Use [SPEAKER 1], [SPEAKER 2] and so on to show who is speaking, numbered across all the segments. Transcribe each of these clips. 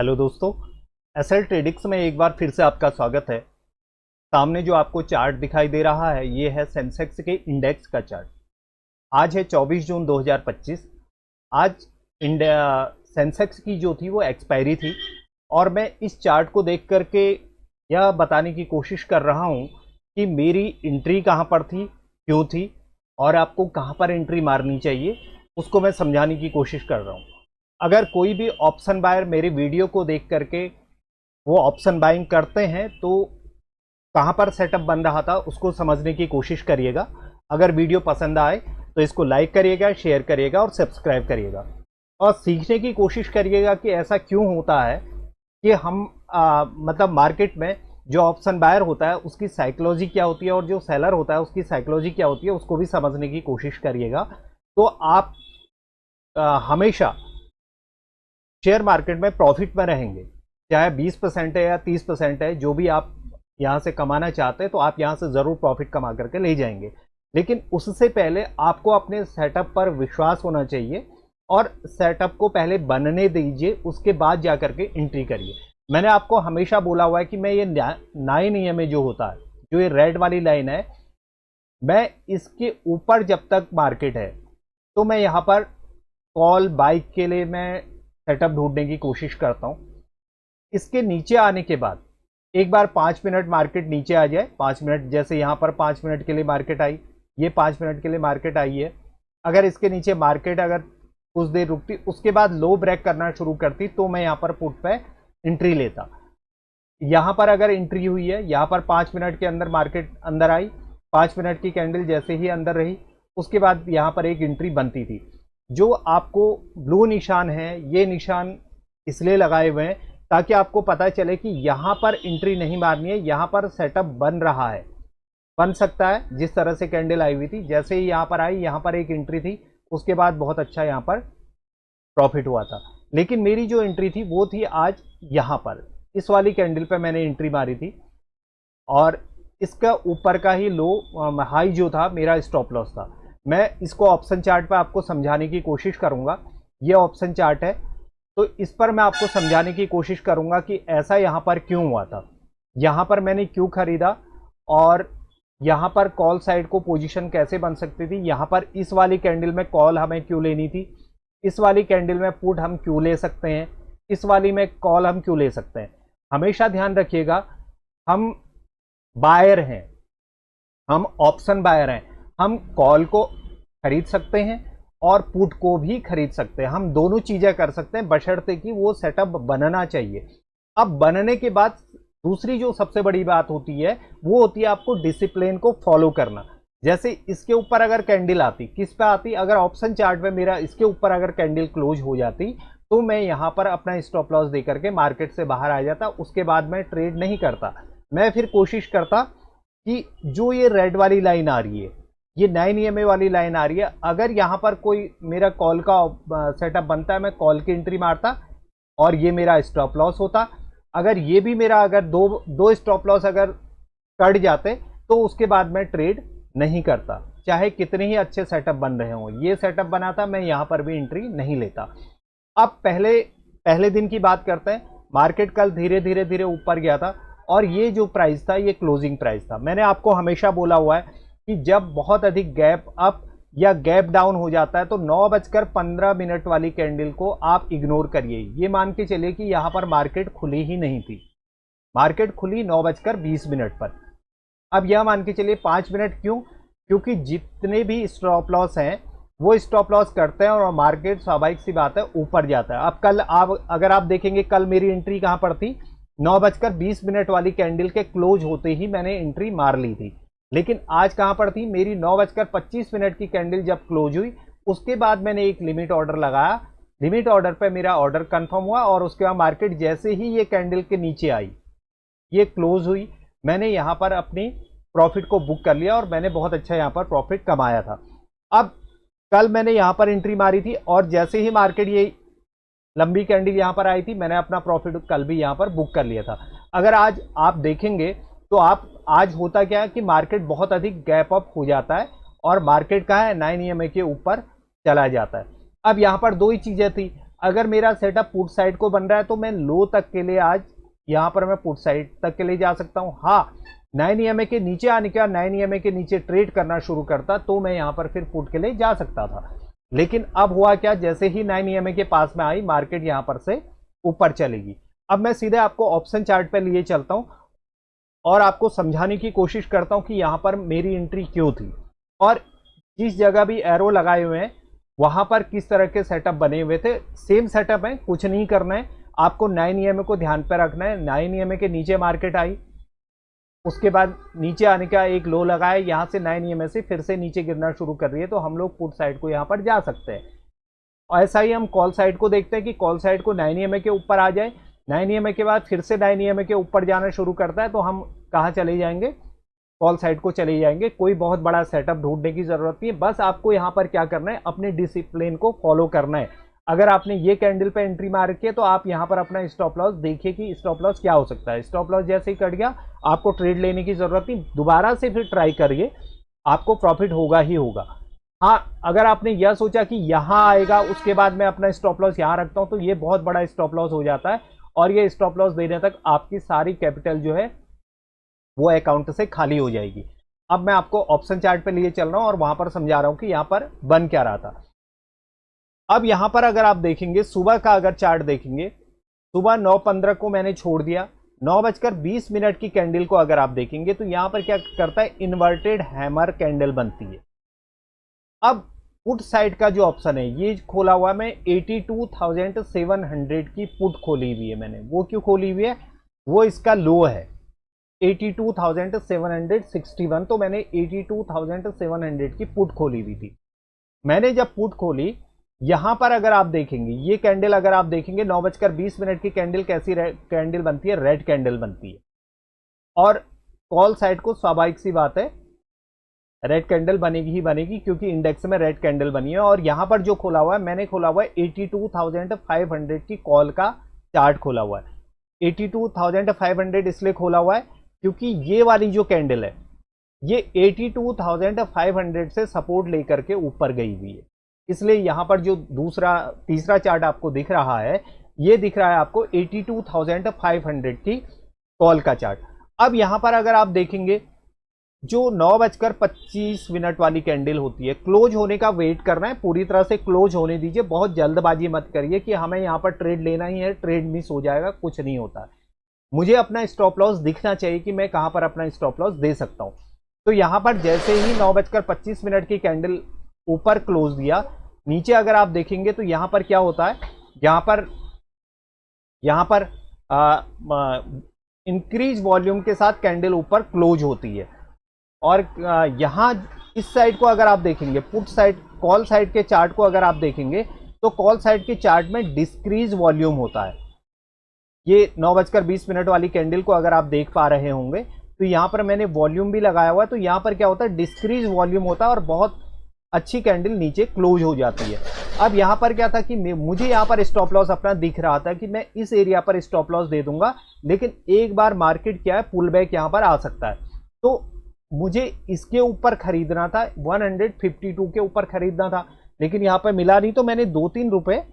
[SPEAKER 1] Hello दोस्तों, SL ट्रेडिक्स में एक बार फिर से आपका स्वागत है। सामने जो आपको चार्ट दिखाई दे रहा है ये है सेंसेक्स के इंडेक्स का चार्ट। आज है 24 जून 2025। आज इंडिया सेंसेक्स की जो थी वो एक्सपायरी थी और मैं इस चार्ट को देख करके यह बताने की कोशिश कर रहा हूँ कि मेरी एंट्री कहाँ पर थी, क्यों थी और आपको कहाँ पर एंट्री मारनी चाहिए, उसको मैं समझाने की कोशिश कर रहा हूँ। अगर कोई भी ऑप्शन बायर मेरे वीडियो को देख करके वो ऑप्शन बाइंग करते हैं तो कहाँ पर सेटअप बन रहा था उसको समझने की कोशिश करिएगा। अगर वीडियो पसंद आए तो इसको लाइक करिएगा, शेयर करिएगा और सब्सक्राइब करिएगा और सीखने की कोशिश करिएगा कि ऐसा क्यों होता है कि हम मतलब मार्केट में जो ऑप्शन बायर होता है उसकी साइकोलॉजी क्या होती है और जो सेलर होता है उसकी साइकोलॉजी क्या होती है, उसको भी समझने की कोशिश करिएगा। तो आप हमेशा शेयर मार्केट में प्रॉफिट में रहेंगे। चाहे 20% है या 30% है, जो भी आप यहाँ से कमाना चाहते हैं तो आप यहाँ से ज़रूर प्रॉफिट कमा करके ले जाएंगे। लेकिन उससे पहले आपको अपने सेटअप पर विश्वास होना चाहिए और सेटअप को पहले बनने दीजिए, उसके बाद जा करके एंट्री करिए। मैंने आपको हमेशा बोला हुआ है कि मैं ये 9 में जो होता है, जो ये रेड वाली लाइन है, मैं इसके ऊपर जब तक मार्केट है तो मैं यहाँ पर कॉल बाइक के लिए मैं सेटअप ढूंढने की कोशिश करता हूँ। इसके नीचे आने के बाद एक बार 5 मिनट मार्केट नीचे आ जाए, 5 मिनट जैसे यहाँ पर 5 मिनट के लिए मार्केट आई, ये 5 मिनट के लिए मार्केट आई है। अगर इसके नीचे मार्केट अगर कुछ देर रुकती, उसके बाद लो ब्रेक करना शुरू करती, तो मैं यहाँ पर पुट पे एंट्री लेता। यहाँ पर अगर एंट्री हुई है, यहाँ पर 5 मिनट के अंदर मार्केट अंदर आई, 5 मिनट की कैंडल जैसे ही अंदर रही, उसके बाद यहाँ पर एक एंट्री बनती थी। जो आपको ब्लू निशान है, ये निशान इसलिए लगाए हुए हैं ताकि आपको पता चले कि यहाँ पर एंट्री नहीं मारनी है, यहाँ पर सेटअप बन रहा है, बन सकता है। जिस तरह से कैंडल आई हुई थी, जैसे ही यहाँ पर आई, यहाँ पर एक एंट्री थी, उसके बाद बहुत अच्छा यहाँ पर प्रॉफिट हुआ था। लेकिन मेरी जो एंट्री थी वो थी आज यहाँ पर, इस वाली कैंडल पे मैंने एंट्री मारी थी और इसका ऊपर का ही लो हाई जो था मेरा स्टॉप लॉस था। मैं इसको ऑप्शन चार्ट पर आपको समझाने की कोशिश करूंगा। ये ऑप्शन चार्ट है तो इस पर मैं आपको समझाने की कोशिश करूंगा कि ऐसा यहाँ पर क्यों हुआ था, यहाँ पर मैंने क्यों खरीदा और यहाँ पर कॉल साइड को पोजीशन कैसे बन सकती थी, यहाँ पर इस वाली कैंडल में कॉल हमें क्यों लेनी थी, इस वाली कैंडल में पुट हम क्यों ले सकते हैं, इस वाली में कॉल हम क्यों ले सकते हैं। हमेशा ध्यान रखिएगा, हम बायर हैं, हम ऑप्शन बायर हैं, हम कॉल को खरीद सकते हैं और पुट को भी खरीद सकते हैं। हम दोनों चीजें कर सकते हैं बशर्ते कि वो सेटअप बनना चाहिए। अब बनने के बाद दूसरी जो सबसे बड़ी बात होती है वो होती है आपको डिसिप्लिन को फॉलो करना। जैसे इसके ऊपर अगर कैंडल आती, किस पे आती, अगर ऑप्शन चार्ट में मेरा इसके ऊपर अगर कैंडल क्लोज हो जाती तो मैं यहाँ पर अपना स्टॉप लॉस दे करके मार्केट से बाहर आ जाता। उसके बाद मैं ट्रेड नहीं करता, मैं फिर कोशिश करता कि जो ये रेड वाली लाइन आ रही है, ये 9 EMA वाली लाइन आ रही है, अगर यहाँ पर कोई मेरा कॉल का सेटअप बनता है, मैं कॉल की एंट्री मारता और ये मेरा स्टॉप लॉस होता। अगर ये भी मेरा अगर दो स्टॉप लॉस अगर कट जाते तो उसके बाद मैं ट्रेड नहीं करता, चाहे कितने ही अच्छे सेटअप बन रहे हों। ये सेटअप बना था, मैं यहाँ पर भी एंट्री नहीं लेता। अब पहले दिन की बात करते हैं। मार्केट कल धीरे धीरे ऊपर गया था और ये जो प्राइस था ये क्लोजिंग प्राइस था। मैंने आपको हमेशा बोला हुआ है कि जब बहुत अधिक गैप अप या गैप डाउन हो जाता है तो 9:15 वाली कैंडल को आप इग्नोर करिए। ये मान के चलिए कि यहाँ पर मार्केट खुली ही नहीं थी, मार्केट खुली 9:20 पर। अब यह मान के चलिए 5 मिनट, क्यों? क्योंकि जितने भी स्टॉप लॉस हैं वो स्टॉप लॉस करते हैं और मार्केट स्वाभाविक सी बात है ऊपर जाता है। अब कल अगर आप देखेंगे, कल मेरी एंट्री कहाँ पर थी, 9:20 वाली कैंडल के क्लोज होते ही मैंने एंट्री मार ली थी। लेकिन आज कहां पर थी, मेरी 9:25 की कैंडल जब क्लोज हुई उसके बाद मैंने एक लिमिट ऑर्डर लगाया। लिमिट ऑर्डर पे मेरा ऑर्डर कंफर्म हुआ और उसके बाद मार्केट जैसे ही ये कैंडल के नीचे आई, ये क्लोज हुई, मैंने यहां पर अपनी प्रॉफिट को बुक कर लिया और मैंने बहुत अच्छा यहां पर प्रॉफिट कमाया था। अब कल मैंने यहां पर एंट्री मारी थी और जैसे ही मार्केट ये लंबी कैंडल यहां पर आई थी, मैंने अपना प्रॉफिट कल भी यहां पर बुक कर लिया था। अगर आज आप देखेंगे तो आप आज होता क्या है कि मार्केट बहुत अधिक गैप अप हो जाता है और मार्केट कहाँ है, 9 EMA के ऊपर चला जाता है। अब यहाँ पर दो ही चीजें थी, अगर मेरा सेटअप पुट साइड को बन रहा है तो मैं लो तक के लिए आज यहां पर मैं पुट साइड तक के लिए जा सकता हूं। हाँ, 9 EMA के नीचे आने के बाद 9 EMA के नीचे ट्रेड करना शुरू करता तो मैं यहां पर फिर पुट के लिए जा सकता था। लेकिन अब हुआ क्या, जैसे ही 9 EMA के पास में आई मार्केट यहां पर से ऊपर चलेगी। अब मैं सीधे आपको ऑप्शन चार्ट पे लिए चलता हूं और आपको समझाने की कोशिश करता हूं कि यहां पर मेरी एंट्री क्यों थी और जिस जगह भी एरो लगाए हुए हैं वहां पर किस तरह के सेटअप बने हुए थे। सेम सेटअप है, कुछ नहीं करना है आपको। 9 EMA को ध्यान पर रखना है। 9 EMA के नीचे मार्केट आई, उसके बाद नीचे आने का एक लो लगाया, यहां से 9 EMA से फिर से नीचे गिरना शुरू कर रही है तो हम लोग पुट साइड को यहां पर जा सकते हैं। और ऐसा ही हम कॉल साइड को देखते हैं कि कॉल साइड को 9 EMA के ऊपर आ जाए, 9 EMA के बाद फिर से 9 EMA के ऊपर जाना शुरू करता है तो हम कहाँ चले जाएंगे, कॉल साइड को चले जाएंगे। कोई बहुत बड़ा सेटअप ढूंढने की जरूरत नहीं है, बस आपको यहाँ पर क्या करना है, अपने डिसिप्लिन को फॉलो करना है। अगर आपने ये कैंडल पे एंट्री मार रखी है तो आप यहाँ पर अपना स्टॉप लॉस देखिए कि स्टॉप लॉस क्या हो सकता है। स्टॉप लॉस जैसे ही कट गया आपको ट्रेड लेने की जरूरत नहीं, दोबारा से फिर ट्राई करिए, आपको प्रॉफिट होगा ही होगा। हाँ, अगर आपने यह सोचा कि यहां आएगा उसके बाद मैं अपना स्टॉप लॉस यहां रखता हूं तो ये बहुत बड़ा स्टॉप लॉस हो जाता है और ये स्टॉप लॉस देने तक आपकी सारी कैपिटल जो है वो अकाउंट से खाली हो जाएगी। अब मैं आपको ऑप्शन चार्ट पे लिए चल रहा हूं और वहां पर समझा रहा हूं कि यहां पर बन क्या रहा था। अब यहां पर अगर आप देखेंगे सुबह का अगर चार्ट देखेंगे, सुबह 9:15 को मैंने छोड़ दिया, 9:20 की कैंडल को अगर आप देखेंगे तो यहां पर क्या करता है, इन्वर्टेड हैमर कैंडल बनती है। अब पुट साइड का जो ऑप्शन है ये खोला हुआ है, मैं 82,700 की पुट खोली हुई है मैंने। वो क्यों खोली हुई है, वो इसका लो है 82,761, तो मैंने 82,700 की पुट खोली हुई थी। मैंने जब पुट खोली, यहां पर अगर आप देखेंगे ये कैंडल अगर आप देखेंगे 9:20 की कैंडल कैसी कैंडल बनती है, रेड कैंडल बनती है। और कॉल साइड को स्वाभाविक सी बात है रेड कैंडल बनेगी ही बनेगी क्योंकि इंडेक्स में रेड कैंडल बनी है। और यहां पर जो खोला हुआ है, मैंने खोला हुआ है 82,500 की कॉल का चार्ट खोला हुआ है। 82,500 इसलिए खोला हुआ है क्योंकि ये वाली जो कैंडल है ये 82,500 से सपोर्ट लेकर के ऊपर गई हुई है, इसलिए यहां पर जो तीसरा चार्ट आपको दिख रहा है ये दिख रहा है आपको 82,500 की कॉल का चार्ट। अब यहां पर अगर आप देखेंगे जो 9:25 वाली कैंडल होती है, क्लोज होने का वेट करना है, पूरी तरह से क्लोज होने दीजिए, बहुत जल्दबाजी मत करिए कि हमें यहां पर ट्रेड लेना ही है, ट्रेड मिस हो जाएगा, कुछ नहीं होता। मुझे अपना स्टॉप लॉस दिखना चाहिए कि मैं कहां पर अपना स्टॉप लॉस दे सकता हूं। तो यहां पर जैसे ही 9:25 की कैंडल ऊपर क्लोज दिया, नीचे अगर आप देखेंगे तो यहां पर क्या होता है, यहां पर इंक्रीज वॉल्यूम के साथ कैंडल ऊपर क्लोज होती है। और यहां इस साइड को अगर आप देखेंगे, पुट साइड कॉल साइड के चार्ट को अगर आप देखेंगे तो कॉल साइड के चार्ट में डिस्क्रीज वॉल्यूम होता है। ये 9:20 वाली कैंडल को अगर आप देख पा रहे होंगे तो यहां पर मैंने वॉल्यूम भी लगाया हुआ है, तो यहां पर क्या होता है, डिस्क्रीज वॉल्यूम होता है और बहुत अच्छी कैंडल नीचे क्लोज हो जाती है। अब यहां पर क्या था कि मुझे यहां पर स्टॉप लॉस अपना दिख रहा था कि मैं इस एरिया पर स्टॉप लॉस दे दूंगा, लेकिन एक बार मार्केट क्या है, पुल बैक यहां पर आ सकता है, तो मुझे इसके ऊपर खरीदना था, 152 के ऊपर खरीदना था, लेकिन यहां पर मिला नहीं, तो मैंने 2-3 रुपए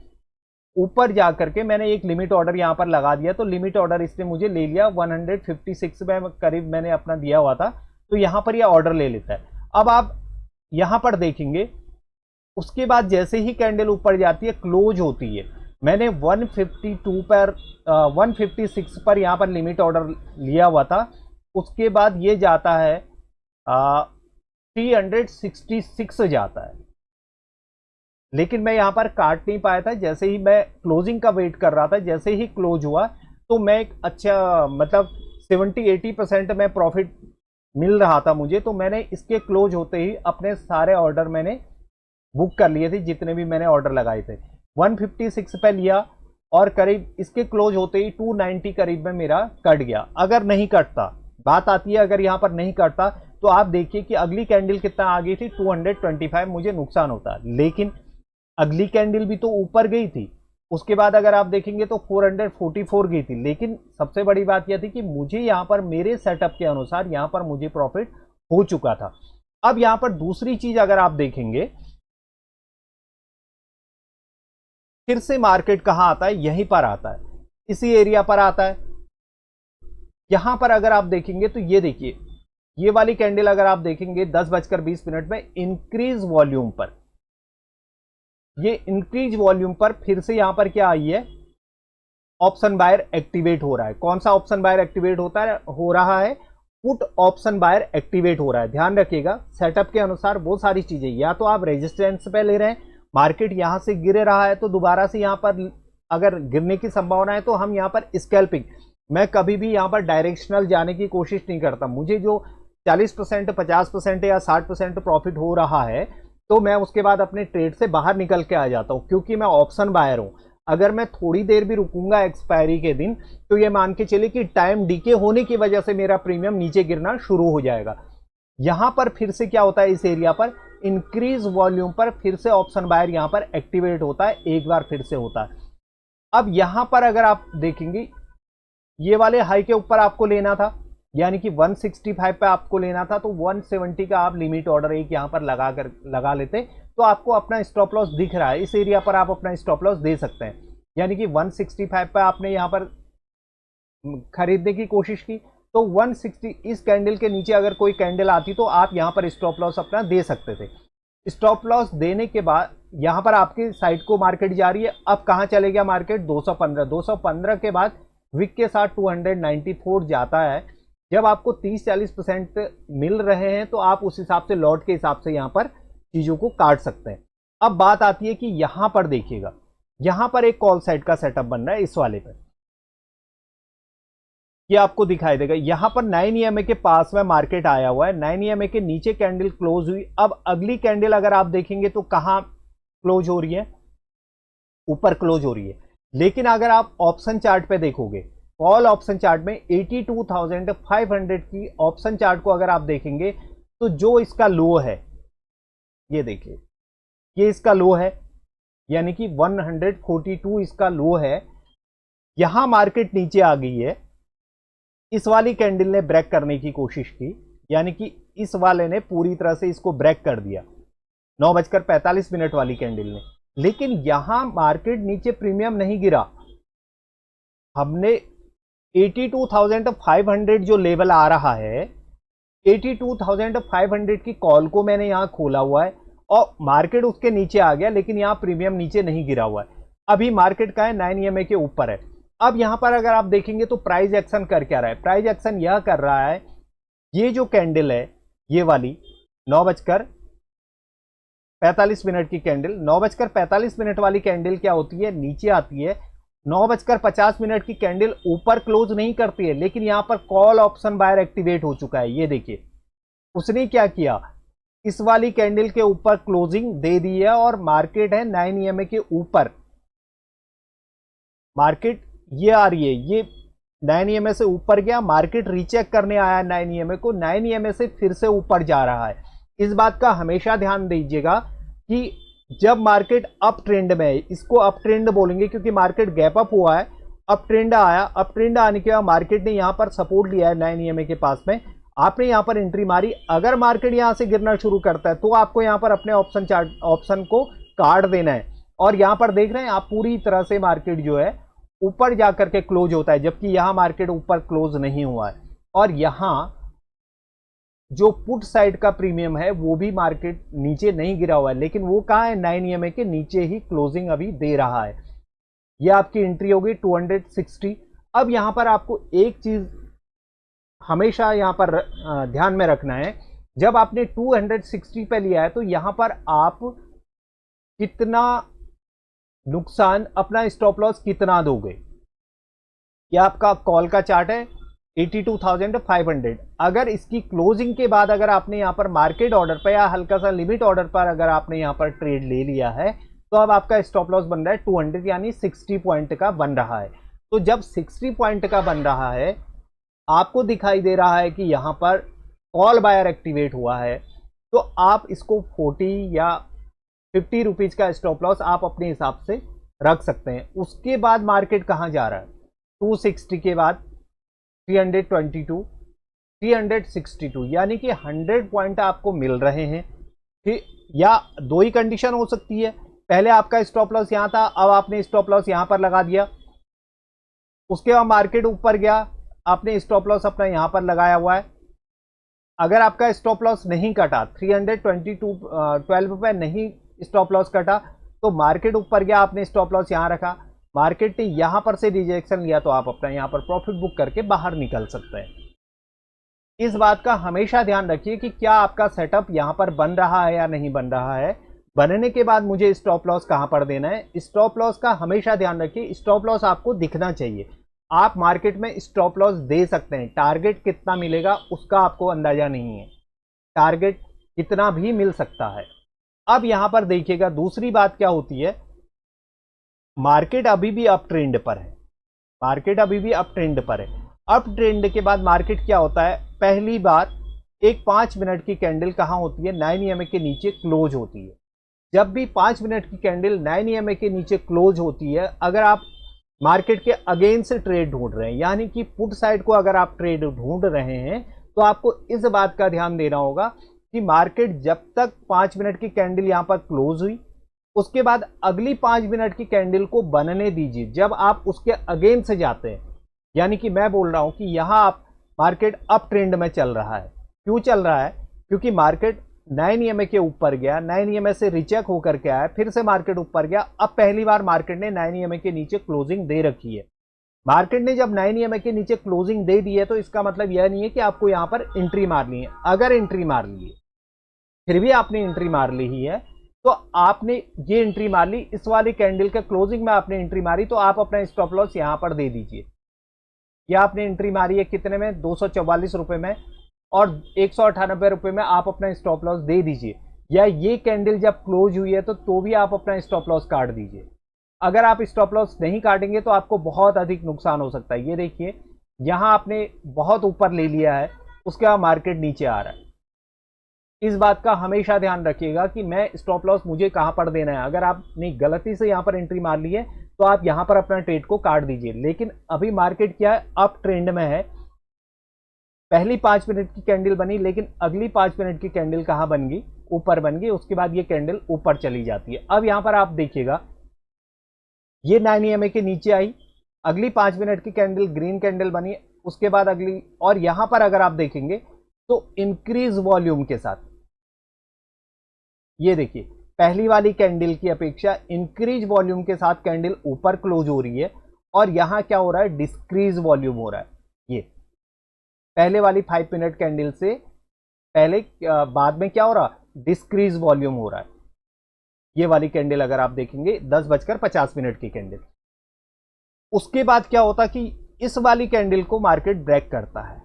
[SPEAKER 1] ऊपर जाकर के मैंने एक लिमिट ऑर्डर यहां पर लगा दिया। तो लिमिट ऑर्डर इसने मुझे ले लिया 156 में करीब मैंने अपना दिया हुआ था, तो यहां पर यह ऑर्डर ले लेता है। अब आप यहां पर देखेंगे उसके बाद जैसे ही कैंडल ऊपर जाती है, क्लोज होती है, मैंने 152 पर 156 पर यहां पर लिमिट ऑर्डर लिया हुआ था। उसके बाद ये जाता है 366 जाता है, लेकिन मैं यहां पर काट नहीं पाया था। जैसे ही मैं क्लोजिंग का वेट कर रहा था, जैसे ही क्लोज हुआ तो मैं एक अच्छा मतलब 70-80% में प्रॉफिट मिल रहा था मुझे, तो मैंने इसके क्लोज होते ही अपने सारे ऑर्डर मैंने बुक कर लिए थे, जितने भी मैंने ऑर्डर लगाए थे 156 पे लिया और करीब इसके क्लोज होते ही 290 करीब में मेरा कट गया। अगर नहीं कटता, बात आती है अगर यहां पर नहीं कटता तो आप देखिए कि अगली कैंडल कितना आ गई थी, 225, मुझे नुकसान होता। लेकिन अगली कैंडल भी तो ऊपर गई थी, उसके बाद अगर आप देखेंगे तो 444 गई थी, लेकिन सबसे बड़ी बात यह थी कि मुझे यहां पर मेरे सेटअप के अनुसार यहां पर मुझे प्रॉफिट हो चुका था। अब यहां पर दूसरी चीज अगर आप देखेंगे फिर से मार्केट कहां आता है, यहीं पर आता है, इसी एरिया पर आता है। यहां पर अगर आप देखेंगे तो ये देखिए, ये वाली कैंडल अगर आप देखेंगे 10:20 में इंक्रीज वॉल्यूम पर, ये इंक्रीज वॉल्यूम पर फिर से यहां पर क्या आई है, ऑप्शन बायर एक्टिवेट हो रहा है। कौन सा ऑप्शन बायर एक्टिवेट हो रहा है, पुट ऑप्शन बायर एक्टिवेट हो रहा है। ध्यान रखिएगा सेटअप के अनुसार वो सारी चीजें, या तो आप रेजिस्टेंस पे ले रहे हैं, मार्केट यहां से गिर रहा है तो दोबारा से यहां पर अगर गिरने की संभावना है तो हम यहां पर स्कैल्पिंग, मैं कभी भी यहां पर डायरेक्शनल जाने की कोशिश नहीं करता। मुझे जो 40%, 50% या 60% प्रॉफिट हो रहा है तो मैं उसके बाद अपने ट्रेड से बाहर निकल के आ जाता हूं, क्योंकि मैं ऑप्शन बायर हूं। अगर मैं थोड़ी देर भी रुकूंगा एक्सपायरी के दिन तो ये मान के चलिए कि टाइम डीके होने की वजह से मेरा प्रीमियम नीचे गिरना शुरू हो जाएगा। यहां पर फिर से क्या होता है, इस एरिया पर इंक्रीज वॉल्यूम पर फिर से ऑप्शन बायर यहां पर एक्टिवेट होता है, एक बार फिर से होता है। अब यहां पर अगर आप देखेंगे ये वाले हाई के ऊपर आपको लेना था, यानी कि 165 पे आपको लेना था, तो 170 का आप लिमिट ऑर्डर एक यहां पर लगा लेते तो आपको अपना स्टॉप लॉस दिख रहा है, इस एरिया पर आप अपना स्टॉप लॉस दे सकते हैं। यानी कि 165 पे आपने यहां पर खरीदने की कोशिश की तो 160, इस कैंडल के नीचे अगर कोई कैंडल आती तो आप यहां पर स्टॉप लॉस अपना दे सकते थे। स्टॉप लॉस देने के बाद यहां पर आपकी साइड को मार्केट जा रही है, अब कहां चले गया मार्केट, 215 के बाद विक के साथ 294 जाता है। जब आपको 30-40% मिल रहे हैं तो आप उस हिसाब से लॉट के हिसाब से यहां पर चीजों को काट सकते हैं। अब बात आती है कि यहां पर देखिएगा, यहां पर एक कॉल साइड का सेटअप बन रहा है इस वाले पर, ये आपको दिखाई देगा। यहां पर 9 EMA के पास में मार्केट आया हुआ है, 9 EMA के नीचे कैंडल क्लोज हुई। अब अगली कैंडल अगर आप देखेंगे तो कहां क्लोज हो रही है, ऊपर क्लोज हो रही है। लेकिन अगर आप ऑप्शन चार्ट पे देखोगे, कॉल ऑप्शन चार्ट में 82,500 की ऑप्शन चार्ट को अगर आप देखेंगे तो जो इसका लो है, ये देखिए, ये इसका लो है, यानी कि 142 इसका लो है। यहां मार्केट नीचे आ गई है, इस वाली कैंडल ने ब्रेक करने की कोशिश की, यानी कि इस वाले ने पूरी तरह से इसको ब्रेक कर दिया 9:45 वाली कैंडल ने। लेकिन यहां मार्केट नीचे प्रीमियम नहीं गिरा, हमने 82,500 जो लेवल आ रहा है, 82,500 की कॉल को मैंने यहां खोला हुआ है और मार्केट उसके नीचे आ गया, लेकिन यहां प्रीमियम नीचे नहीं गिरा हुआ है। अभी मार्केट का है 9 EMA के ऊपर है। अब यहां पर अगर आप देखेंगे तो प्राइस एक्शन कर क्या रहा है, प्राइस एक्शन यह कर रहा है, ये जो कैंडल है ये वाली 9:45 की कैंडल, 9:45 वाली कैंडल क्या होती है, नीचे आती है। 9:50 की कैंडल ऊपर क्लोज नहीं करती है, लेकिन यहां पर कॉल ऑप्शन बायर एक्टिवेट हो चुका है। ये देखिए उसने क्या किया, इस वाली कैंडल के ऊपर क्लोजिंग दे दी है और मार्केट है 9 EMA के ऊपर। मार्केट ये आ रही है, ये 9 EMA से ऊपर गया, मार्केट रीचेक करने आया 9 EMA को, 9 EMA से फिर से ऊपर जा रहा है। इस बात का हमेशा ध्यान दीजिएगा कि जब मार्केट अप ट्रेंड में है, इसको अप ट्रेंड बोलेंगे क्योंकि मार्केट गैप अप हुआ है, अप ट्रेंड आया, अप ट्रेंड आने के बाद मार्केट ने यहां पर सपोर्ट लिया है 9 EMA के पास में, आपने यहां पर एंट्री मारी। अगर मार्केट यहां से गिरना शुरू करता है तो आपको यहां पर अपने ऑप्शन को काट देना है। और यहां पर देख रहे हैं आप, पूरी तरह से मार्केट जो है ऊपर जाकर के क्लोज होता है, जबकि यहां मार्केट ऊपर क्लोज नहीं हुआ है। और यहां जो पुट साइड का प्रीमियम है वो भी मार्केट नीचे नहीं गिरा हुआ है, लेकिन वो कहां है, 9 EMA के नीचे ही क्लोजिंग अभी दे रहा है। ये आपकी एंट्री होगी 260। अब यहां पर आपको एक चीज हमेशा यहां पर ध्यान में रखना है, जब आपने 260 पे लिया है तो यहां पर आप कितना नुकसान, अपना स्टॉप लॉस कितना दोगे। यह आपका कॉल का चार्ट है 82,500। अगर इसकी क्लोजिंग के बाद अगर आपने यहां पर मार्केट ऑर्डर पर या हल्का सा लिमिट ऑर्डर पर अगर आपने यहां पर ट्रेड ले लिया है तो अब आपका स्टॉप लॉस बन रहा है 200, यानी 60 पॉइंट का बन रहा है। तो जब 60 पॉइंट का बन रहा है, आपको दिखाई दे रहा है कि यहां पर कॉल बायर एक्टिवेट हुआ है, तो आप इसको 40 या 50 रुपीज का स्टॉप लॉस आप अपने हिसाब से रख सकते हैं। उसके बाद मार्केट कहां जा रहा है, 260 के बाद 322, 362, यानी कि 100 पॉइंट आपको मिल रहे हैं। फिर या दो ही कंडीशन हो सकती है, पहले आपका स्टॉप लॉस यहां था, अब आपने स्टॉप लॉस यहां पर लगा दिया। उसके बाद मार्केट ऊपर गया, आपने स्टॉप लॉस अपना यहां पर लगाया हुआ है। अगर आपका स्टॉप लॉस नहीं कटा, 312 पे नहीं स्टॉप लॉस कटा, तो मार्केट ऊपर गया, आपने स्टॉप लॉस यहां रखा, मार्केट ने यहां पर से रिजेक्शन लिया, तो आप अपना यहां पर प्रॉफिट बुक करके बाहर निकल सकते हैं। इस बात का हमेशा ध्यान रखिए कि क्या आपका सेटअप यहां पर बन रहा है या नहीं बन रहा है। बनने के बाद मुझे स्टॉप लॉस कहां पर देना है, स्टॉप लॉस का हमेशा ध्यान रखिए। स्टॉप लॉस आपको दिखना चाहिए। आप मार्केट में स्टॉप लॉस दे सकते हैं, टारगेट कितना मिलेगा उसका आपको अंदाजा नहीं है, टारगेट कितना भी मिल सकता है। अब यहां पर देखिएगा दूसरी बात क्या होती है, मार्केट अभी भी अप ट्रेंड पर है, मार्केट अभी भी अप ट्रेंड पर है। अप ट्रेंड के बाद मार्केट क्या होता है, पहली बार एक 5 मिनट की कैंडल कहां होती है, 9 EMA के नीचे क्लोज होती है। जब भी 5 मिनट की कैंडल 9 EMA के नीचे क्लोज होती है, अगर आप मार्केट के अगेंस्ट ट्रेड ढूंढ रहे हैं, यानी कि पुट साइड को अगर आप ट्रेड ढूंढ रहे हैं, तो आपको इस बात का ध्यान देना होगा कि मार्केट जब तक 5 मिनट की कैंडल यहां पर क्लोज हुई, उसके बाद अगली 5 मिनट की कैंडल को बनने दीजिए। जब आप उसके अगेंस्ट जाते हैं, यानी कि मैं बोल रहा हूं कि यहां आप मार्केट अप ट्रेंड में चल रहा है। क्यों चल रहा है, क्योंकि मार्केट 9 EMA के ऊपर गया, 9 EMA से रिचेक होकर के आया, फिर से मार्केट ऊपर गया। अब पहली बार मार्केट ने 9 EMA के नीचे क्लोजिंग दे रखी है। मार्केट ने जब 9 EMA के नीचे क्लोजिंग दे दी है, तो इसका मतलब यह नहीं है कि आपको यहां पर एंट्री मारनी है। अगर एंट्री मार ली है, फिर भी आपने एंट्री मार ली ही है, तो आपने ये एंट्री मार ली, इस वाली कैंडल के क्लोजिंग में आपने एंट्री मारी, तो आप अपना स्टॉप लॉस यहां पर दे दीजिए। या आपने एंट्री मारी है कितने में, 244 रुपए में, और 198 रुपए में आप अपना स्टॉप लॉस दे दीजिए। या ये कैंडल जब क्लोज हुई है, तो भी आप अपना स्टॉप लॉस काट दीजिए। अगर आप स्टॉप लॉस नहीं काटेंगे तो आपको बहुत अधिक नुकसान हो सकता है। ये देखिए, यहां आपने बहुत ऊपर ले लिया है, उसके बाद मार्केट नीचे आ रहा है। इस बात का हमेशा ध्यान रखिएगा कि मैं स्टॉप लॉस मुझे कहां पर देना है। अगर आपने गलती से यहां पर एंट्री मार ली है, तो आप यहां पर अपना ट्रेड को काट दीजिए। लेकिन अभी मार्केट क्या है, अप ट्रेंड में है। पहली 5 मिनट की कैंडल बनी, लेकिन अगली 5 मिनट की कैंडल कहां बन गई, ऊपर बन गई। उसके बाद ये कैंडल ऊपर चली जाती है। अब यहां पर आप देखिएगा, ये 9 EMA के नीचे आई, अगली 5 मिनट की कैंडल ग्रीन कैंडल बनी, उसके बाद अगली, और यहां पर अगर आप देखेंगे तो इंक्रीज वॉल्यूम के साथ, ये देखिए पहली वाली कैंडल की अपेक्षा इंक्रीज वॉल्यूम के साथ कैंडल ऊपर क्लोज हो रही है, और यहां क्या हो रहा है, डिस्क्रीज वॉल्यूम हो रहा है। ये पहले वाली 5 मिनट कैंडल से पहले बाद में क्या हो रहा, डिस्क्रीज वॉल्यूम हो रहा है। ये वाली कैंडल अगर आप देखेंगे 10:50 की कैंडल, उसके बाद क्या होता कि इस वाली कैंडल को मार्केट ब्रेक करता है,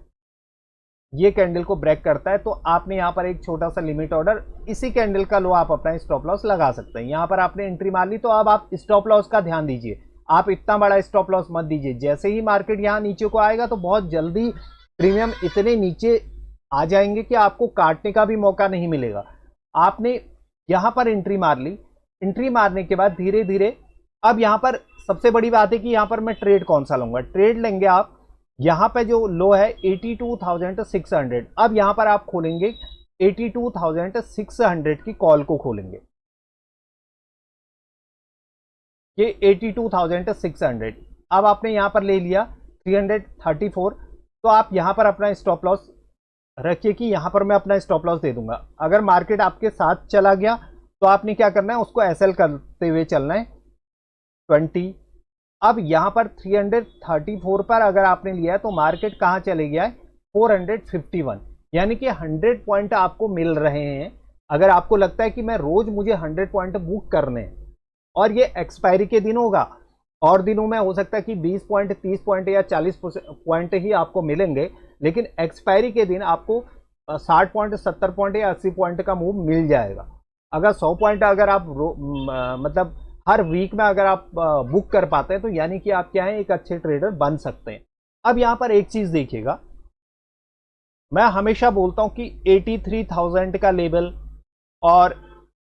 [SPEAKER 1] ये कैंडल को ब्रेक करता है, तो आपने यहां पर एक छोटा सा लिमिट ऑर्डर, इसी कैंडल का लो आप अपना स्टॉप लॉस लगा सकते हैं। यहां पर आपने एंट्री मार ली, तो अब आप स्टॉप लॉस का ध्यान दीजिए, आप इतना बड़ा स्टॉप लॉस मत दीजिए। जैसे ही मार्केट यहां नीचे को आएगा, तो बहुत जल्दी प्रीमियम इतने नीचे आ जाएंगे कि आपको काटने का भी मौका नहीं मिलेगा। आपने यहां पर एंट्री मार ली, एंट्री मारने के बाद धीरे धीरे, अब यहां पर सबसे बड़ी बात है कि यहां पर मैं ट्रेड कौन सा लूंगा। ट्रेड लेंगे आप, यहां पे जो लो है 82,600, अब यहां पर आप खोलेंगे 82,600 की कॉल को खोलेंगे, ये 82,600। अब आपने यहां पर ले लिया 334, तो आप यहां पर अपना स्टॉप लॉस रखिए कि यहां पर मैं अपना स्टॉप लॉस दे दूंगा। अगर मार्केट आपके साथ चला गया, तो आपने क्या करना है, उसको एसएल करते हुए चलना है 20। अब यहां पर 334 पर अगर आपने लिया है, तो मार्केट कहां चले गया है, 451, यानी कि 100 पॉइंट आपको मिल रहे हैं। अगर आपको लगता है कि मैं रोज मुझे 100 पॉइंट बुक करने हैं, और ये एक्सपायरी के दिन होगा, और दिनों में हो सकता है कि 20 पॉइंट, 30 पॉइंट या 40 पॉइंट ही आपको मिलेंगे, लेकिन एक्सपायरी के दिन आपको 60 पॉइंट, 70 पॉइंट या 80 पॉइंट का मूव मिल जाएगा। अगर 100 पॉइंट अगर आप मतलब हर वीक में अगर आप बुक कर पाते हैं, तो यानी कि आप क्या है, एक अच्छे ट्रेडर बन सकते हैं। अब यहां पर एक चीज देखिएगा, मैं हमेशा बोलता हूं कि 83,000 का लेवल और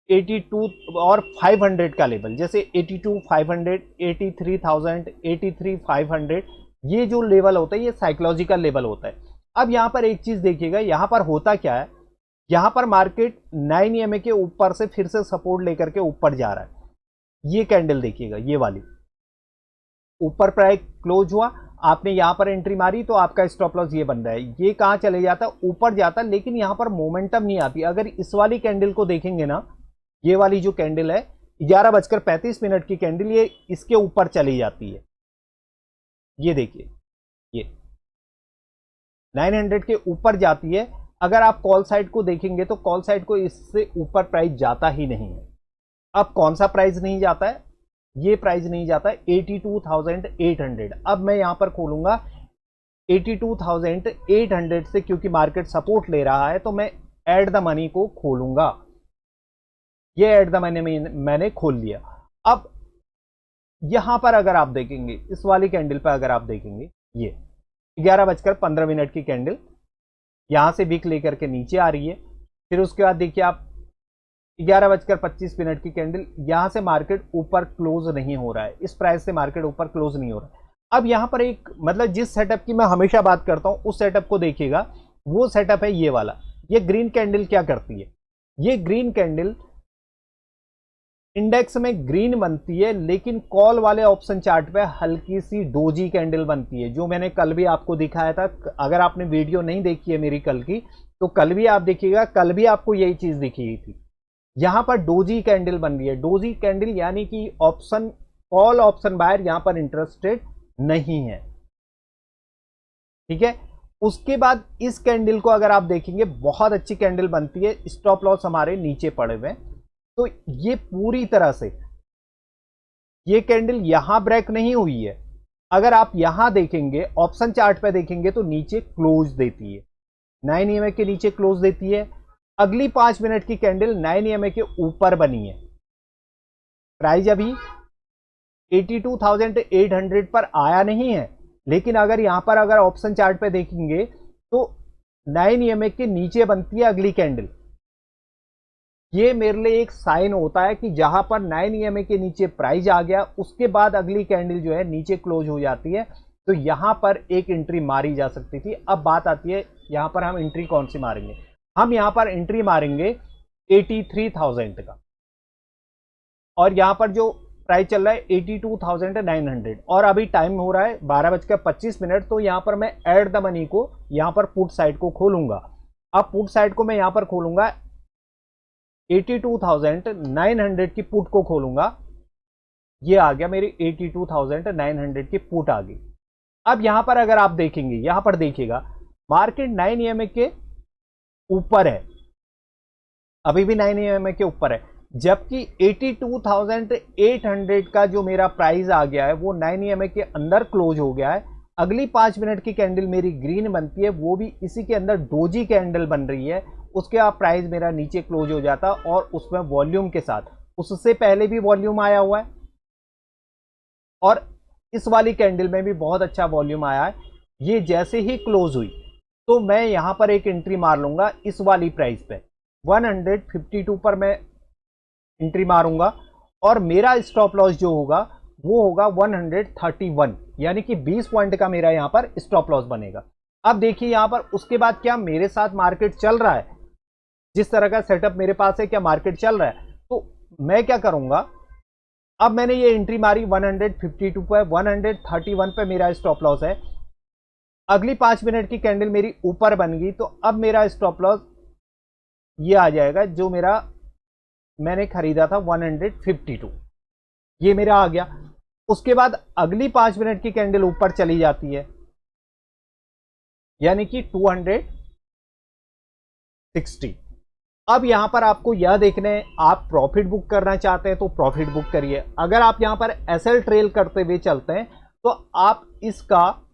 [SPEAKER 1] 82 और 500 का लेवल, जैसे 82,500, 83,000, 83,500, ये जो लेवल होता है, ये साइकोलॉजिकल लेवल होता है। अब यहां पर एक चीज देखिएगा, यहां पर होता क्या है, यहां पर मार्केट 9 EMA के ऊपर से फिर से सपोर्ट लेकर के ऊपर जा रहा है। ये कैंडल देखिएगा, ये वाली ऊपर प्राइस क्लोज हुआ, आपने यहां पर एंट्री मारी तो आपका स्टॉप लॉस ये बन रहा है। ये कहां चले जाता है, ऊपर जाता, लेकिन यहां पर मोमेंटम नहीं आती। अगर इस वाली कैंडल को देखेंगे ना, ये वाली जो कैंडल है 11:35 की कैंडल, ये इसके ऊपर चली जाती है। ये देखिए, ये 900 के ऊपर जाती है। अगर आप कॉल साइड को देखेंगे तो कॉल साइड को इससे ऊपर प्राइस जाता ही नहीं है। अब कौन सा प्राइस नहीं जाता है, ये प्राइस नहीं जाता है 82,800। अब मैं यहां पर खोलूंगा 82,800 से, क्योंकि मार्केट सपोर्ट ले रहा है तो मैं एड द मनी को खोलूंगा। ये एड द मनी मैंने खोल लिया। अब यहां पर अगर आप देखेंगे, इस वाली कैंडल पर अगर आप देखेंगे, ये 11:15 की कैंडल यहां से विक लेकर के नीचे आ रही है। फिर उसके बाद देखिए आप 11:25 की कैंडल, यहां से मार्केट ऊपर क्लोज नहीं हो रहा है, इस प्राइस से मार्केट ऊपर क्लोज नहीं हो रहा है। अब यहां पर एक मतलब जिस सेटअप की मैं हमेशा बात करता हूं उस सेटअप को देखिएगा। वो सेटअप है ये वाला। ये ग्रीन कैंडल क्या करती है, ये ग्रीन कैंडल इंडेक्स में ग्रीन बनती है, लेकिन कॉल वाले ऑप्शन चार्ट पे हल्की सी डोजी कैंडल बनती है, जो मैंने कल भी आपको दिखाया था। अगर आपने वीडियो नहीं देखी है मेरी कल की, तो कल भी आप देखिएगा, कल भी आपको यही चीज दिखी थी। यहां पर डोजी कैंडल बन रही है। डोजी कैंडल यानी कि ऑप्शन कॉल ऑप्शन बायर यहां पर इंटरेस्टेड नहीं है, ठीक है। उसके बाद इस कैंडल को अगर आप देखेंगे, बहुत अच्छी कैंडल बनती है, स्टॉप लॉस हमारे नीचे पड़े हुए। तो ये पूरी तरह से ये कैंडल यहां ब्रेक नहीं हुई है। अगर आप यहां देखेंगे, ऑप्शन चार्ट पे देखेंगे, तो नीचे क्लोज देती है, 9 EMA के नीचे क्लोज देती है। अगली 5 मिनट की कैंडल 9 EMA के ऊपर बनी है। प्राइस अभी 82,800 पर आया नहीं है, लेकिन अगर यहां पर अगर ऑप्शन चार्ट पे देखेंगे तो 9 EMA के नीचे बनती है अगली कैंडल। ये मेरे लिए एक साइन होता है कि जहां पर 9 EMA के नीचे प्राइस आ गया, उसके बाद अगली कैंडल जो है नीचे क्लोज हो जाती है, तो यहां पर एक एंट्री मारी जा सकती थी। अब बात आती है यहां पर हम एंट्री कौन सी मारेंगे। हम यहां पर एंट्री मारेंगे 83,000 का, और यहां पर जो प्राइस चल रहा है 82,900, और अभी टाइम हो रहा है 12:25। तो यहां पर मैं एड द मनी को यहां पर पुट साइड को खोलूंगा। अब पुट साइड को मैं यहां पर खोलूंगा 82,900 की पुट को खोलूंगा। ये आ गया मेरी 82,900 की पुट आ गई। अब यहां पर अगर आप देखेंगे, यहां पर देखिएगा मार्केट 9 EMA के ऊपर है, अभी भी 9 EMA के ऊपर है, जबकि 82,800 का जो मेरा प्राइस आ गया है वो 9 EMA के अंदर क्लोज हो गया है। अगली 5 मिनट की कैंडल मेरी ग्रीन बनती है, वो भी इसी के अंदर डोजी कैंडल बन रही है। उसके बाद प्राइस मेरा नीचे क्लोज हो जाता, और उसमें वॉल्यूम के साथ, उससे पहले भी वॉल्यूम आया हुआ है, और इस वाली कैंडल में भी बहुत अच्छा वॉल्यूम आया है। ये जैसे ही क्लोज हुई तो मैं यहां पर एक एंट्री मार लूंगा इस वाली प्राइस पे, 152 पर मैं एंट्री मारूंगा, और मेरा स्टॉप लॉस जो होगा वो होगा 131, यानी कि 20 पॉइंट का मेरा यहां पर स्टॉप लॉस बनेगा। अब देखिए यहां पर उसके बाद क्या मेरे साथ मार्केट चल रहा है, जिस तरह का सेटअप मेरे पास है, क्या मार्केट चल रहा है, तो मैं क्या करूंगा। अब मैंने ये एंट्री मारी 152 पे, 131 पे मेरा स्टॉप लॉस है। अगली 5 मिनट की कैंडल मेरी ऊपर बन गई, तो अब मेरा स्टॉप लॉस ये आ जाएगा, जो मेरा मैंने खरीदा था 152, ये मेरा आ गया। उसके बाद अगली 5 मिनट की कैंडल ऊपर चली जाती है, यानी कि 260। अब यहां पर आपको यह देखना है, आप प्रॉफिट बुक करना चाहते हैं तो प्रॉफिट बुक करिए। अगर आप यहां पर एसएल ट्रेल करते हुए चलते हैं तो आप इसका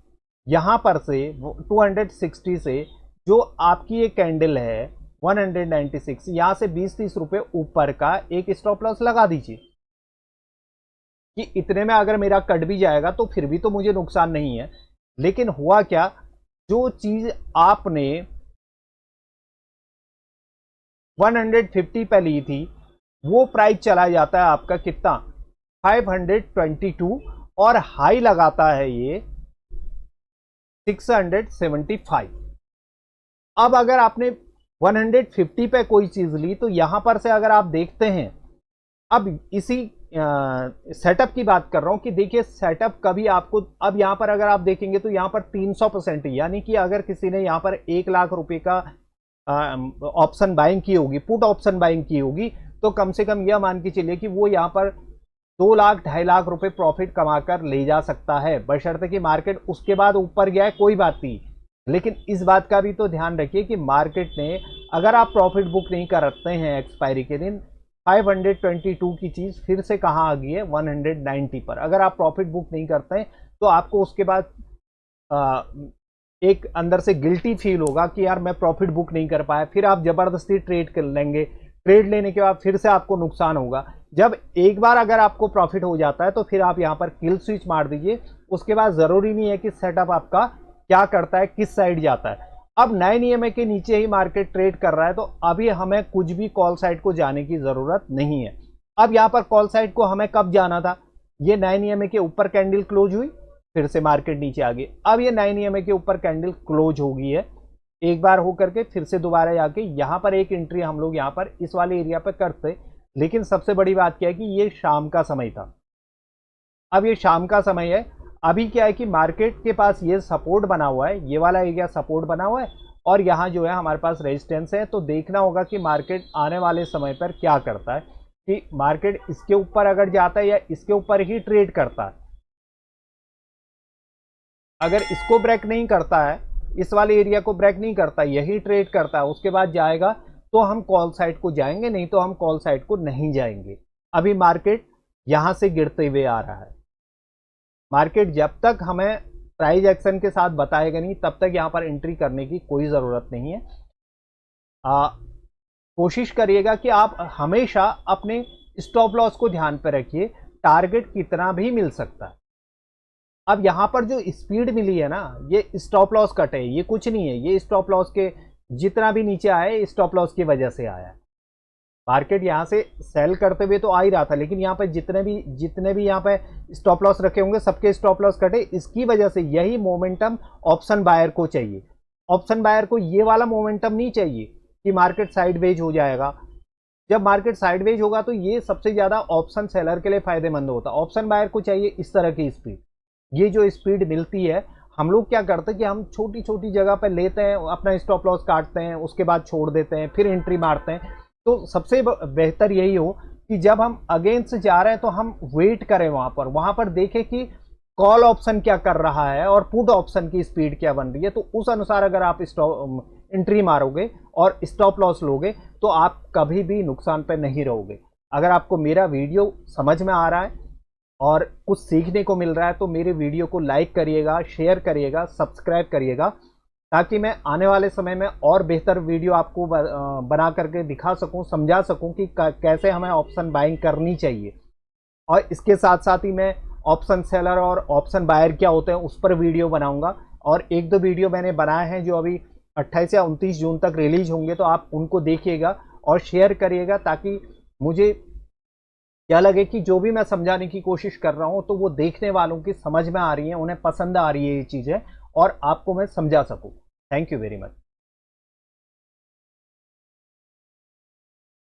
[SPEAKER 1] यहां पर से 260 से जो आपकी ये कैंडल है 196, यहां से 20-30 रुपए ऊपर का एक स्टॉप लॉस लगा दीजिए, कि इतने में अगर मेरा कट भी जाएगा तो फिर भी तो मुझे नुकसान नहीं है। लेकिन हुआ क्या, जो चीज आपने 150 पे ली थी वो प्राइस चला जाता है आपका कितना, 522, और हाई लगाता है ये 675। अब अगर आपने 150 पे कोई चीज ली तो यहां पर से अगर आप देखते हैं, अब इसी सेटअप की बात कर रहा हूं कि देखिए सेटअप कभी आपको, अब यहां पर अगर आप देखेंगे तो यहां पर 300%, यानी कि अगर किसी ने यहां पर 1 लाख रुपए का ऑप्शन बाइंग की होगी, पुट ऑप्शन बाइंग की होगी, तो कम से कम यह मान के चलिए कि वो यहां पर 2 लाख 2.5 लाख रुपए प्रॉफिट कमाकर ले जा सकता है, बशर्ते कि मार्केट उसके बाद ऊपर गया है, कोई बात नहीं। लेकिन इस बात का भी तो ध्यान रखिए कि मार्केट ने, अगर आप प्रॉफिट बुक नहीं करते हैं एक्सपायरी के दिन, 522 की चीज फिर से कहां आ गई है 190 पर। अगर आप प्रॉफिट बुक नहीं करते हैं तो आपको उसके बाद एक अंदर से गिल्टी फील होगा कि यार मैं प्रॉफिट बुक नहीं कर पाया, फिर आप जबरदस्ती ट्रेड कर लेंगे, ट्रेड लेने के बाद फिर से आपको नुकसान होगा। जब एक बार अगर आपको प्रॉफिट हो जाता है तो फिर आप यहां पर किल स्विच मार दीजिए, उसके बाद जरूरी नहीं है कि सेटअप आपका क्या करता है, किस साइड जाता है। अब 9 के नीचे ही मार्केट ट्रेड कर रहा है, तो अभी हमें कुछ भी कॉल साइड को जाने की जरूरत नहीं है। अब यहां पर कॉल साइड को हमें कब जाना था, ये 9 के ऊपर कैंडल क्लोज हुई, फिर से मार्केट नीचे आ गई। अब ये 9 के ऊपर कैंडल क्लोज हो गई है, एक बार होकर के फिर से दोबारा जाके यहां पर एक एंट्री हम लोग यहां पर इस वाले एरिया पर करते। लेकिन सबसे बड़ी बात क्या है कि ये शाम का समय था, अब ये शाम का समय है। अभी क्या है कि मार्केट के पास ये सपोर्ट बना हुआ है, ये वाला एरिया सपोर्ट बना हुआ है, और यहाँ जो है हमारे पास रेजिस्टेंस है। तो देखना होगा कि मार्केट आने वाले समय पर क्या करता है, कि मार्केट इसके ऊपर अगर जाता है या इसके ऊपर ही ट्रेड करता है। अगर इसको ब्रेक नहीं करता है, इस वाले एरिया को ब्रेक नहीं करता, यही ट्रेड करता है, उसके बाद जाएगा तो हम कॉल साइड को जाएंगे, नहीं तो हम कॉल साइड को नहीं जाएंगे। अभी मार्केट यहां से गिरते हुए आ रहा है। मार्केट जब तक हमें प्राइस एक्शन के साथ बताएगा नहीं, तब तक यहां पर एंट्री करने की कोई जरूरत नहीं है। कोशिश करिएगा कि आप हमेशा अपने स्टॉप लॉस को ध्यान पर रखिए, टारगेट कितना भी मिल सकता है। अब यहां पर जो स्पीड मिली है ना, ये स्टॉप लॉस कट है, ये कुछ नहीं है, ये स्टॉप लॉस के जितना भी नीचे आया स्टॉप लॉस की वजह से आया है। मार्केट यहां से सेल करते हुए तो आ ही रहा था, लेकिन यहां पर जितने भी यहां पे स्टॉप लॉस रखे होंगे सबके स्टॉप लॉस कटे, इसकी वजह से यही मोमेंटम ऑप्शन बायर को चाहिए। ऑप्शन बायर को ये वाला मोमेंटम नहीं चाहिए कि मार्केट साइडवेज हो जाएगा। जब मार्केट साइडवेज होगा तो ये सबसे ज्यादा ऑप्शन सेलर के लिए फायदेमंद होता है। ऑप्शन बायर को चाहिए इस तरह की स्पीड। ये जो स्पीड मिलती है, हम लोग क्या करते हैं कि हम छोटी छोटी जगह पर लेते हैं, अपना स्टॉप लॉस काटते हैं, उसके बाद छोड़ देते हैं, फिर एंट्री मारते हैं। तो सबसे बेहतर यही हो कि जब हम अगेंस्ट जा रहे हैं तो हम वेट करें, वहां पर देखें कि कॉल ऑप्शन क्या कर रहा है और पुट ऑप्शन की स्पीड क्या बन रही है। तो उस अनुसार अगर आप एंट्री मारोगे और स्टॉप लॉस लोगे तो आप कभी भी नुकसान पे नहीं रहोगे। अगर आपको मेरा वीडियो समझ में आ रहा है और कुछ सीखने को मिल रहा है तो मेरे वीडियो को लाइक करिएगा, शेयर करिएगा, सब्सक्राइब करिएगा, ताकि मैं आने वाले समय में और बेहतर वीडियो आपको बना करके दिखा सकूं, समझा सकूं कि कैसे हमें ऑप्शन बाइंग करनी चाहिए। और इसके साथ साथ ही मैं ऑप्शन सेलर और ऑप्शन बायर क्या होते हैं उस पर वीडियो बनाऊंगा। और एक दो वीडियो मैंने बनाए हैं जो अभी 28 या 29 जून तक रिलीज होंगे, तो आप उनको देखिएगा और शेयर करिएगा, ताकि मुझे क्या लगे कि जो भी मैं समझाने की कोशिश कर रहा हूं तो वो देखने वालों की समझ में आ रही है, उन्हें पसंद आ रही है ये चीजें, और आपको मैं समझा सकूं। Thank you very much.